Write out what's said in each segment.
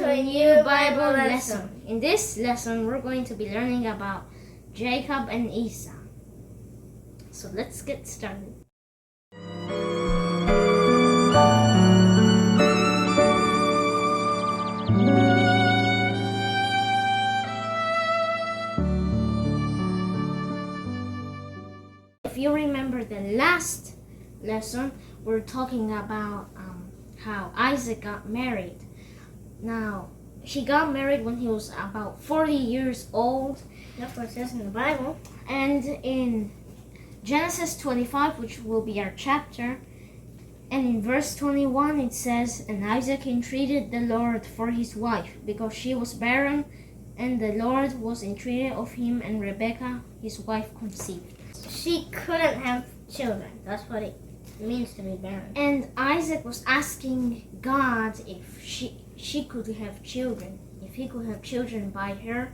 to a new Bible lesson. In this lesson, we're going to be learning about Jacob and Esau. So let's get started. If you remember the last lesson, we're talking about how Isaac got married. Now, he got married when he was about 40 years old. That's what it says in the Bible. And in Genesis 25, which will be our chapter, and in verse 21 it says, "And Isaac entreated the Lord for his wife, because she was barren, and the Lord was entreated of him, and Rebekah his wife conceived." She couldn't have children. That's what it means to be barren. And Isaac was asking God if she could have children, if he could have children by her,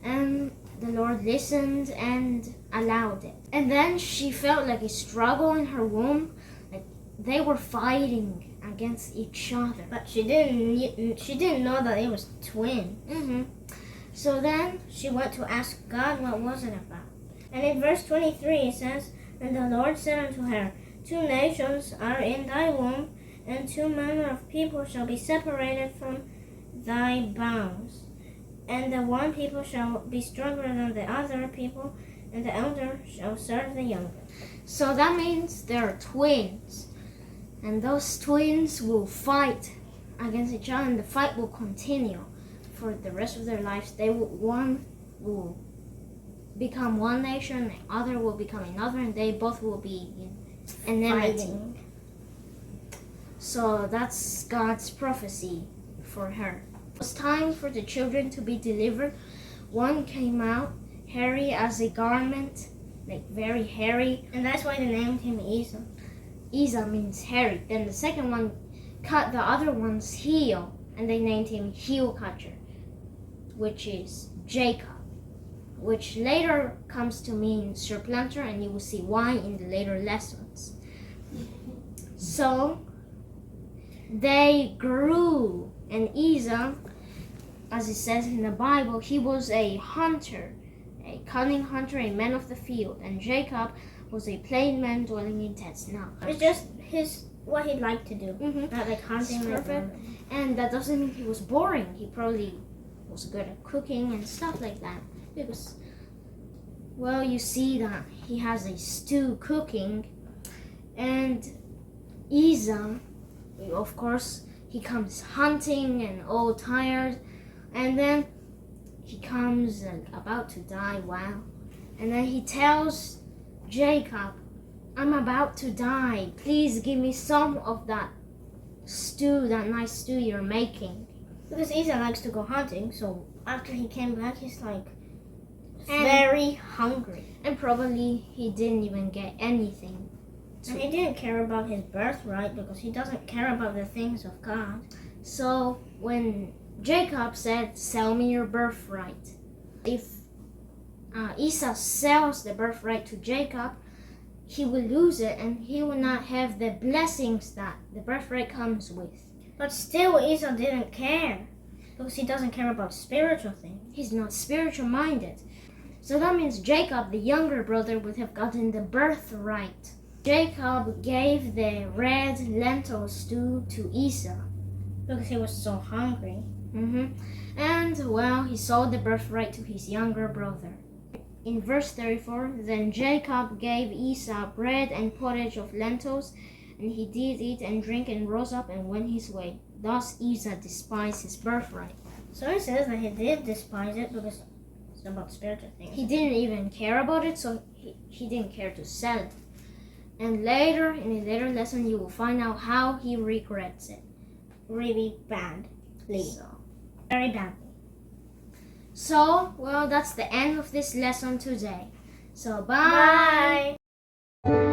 and the Lord listened and allowed it. And then she felt like a struggle in her womb, like they were fighting against each other. But she didn't know that it was twins. So then she went to ask God what was it about. And in verse 23 it says, "And the Lord said unto her, 2 nations are in thy womb, and 2 manner of people shall be separated from thy bowels. And the one people shall be stronger than the other people, and the elder shall serve the younger." So that means there are twins, and those twins will fight against each other, and the fight will continue for the rest of their lives. One will become one nation, the other will become another, and they both will be in enmity. So that's God's prophecy for her. It was time for the children to be delivered. One came out hairy as a garment, like very hairy, and that's why they named him Esau. Esau means hairy. Then the second one cut the other one's heel, and they named him heel catcher, which is Jacob, which later comes to mean supplanter, and you will see why in the later lessons. So they grew, and Esau, as it says in the Bible, he was a hunter, a cunning hunter, a man of the field, and Jacob was a plain man dwelling in tents. Now, it's just what he liked to do, not like hunting. Perfect. And that doesn't mean he was boring. He probably was good at cooking and stuff like that. Because, well, you see that he has a stew cooking, and Esau, of course, he comes hunting and all tired, and then he comes about to die. Wow. And then he tells Jacob, "I'm about to die. Please give me some of that stew, that nice stew you're making." Because Esau likes to go hunting, so after he came back, he's like very hungry. And probably he didn't even get anything. And he didn't care about his birthright because he doesn't care about the things of God. So when Jacob said, "Sell me your birthright," if Esau sells the birthright to Jacob, he will lose it, and he will not have the blessings that the birthright comes with. But still, Esau didn't care because he doesn't care about spiritual things. He's not spiritual minded. So that means Jacob, the younger brother, would have gotten the birthright. Jacob gave the red lentil stew to Esau because he was so hungry. And, well, he sold the birthright to his younger brother. In verse 34, "Then Jacob gave Esau bread and pottage of lentils, and he did eat and drink and rose up and went his way. Thus Esau despised his birthright." So it says that he did despise it because it's about spiritual things. He didn't even care about it, so he didn't care to sell it. And later, in a later lesson, you will find out how he regrets it. Really badly. Very badly. So, well, that's the end of this lesson today. So, bye. Bye.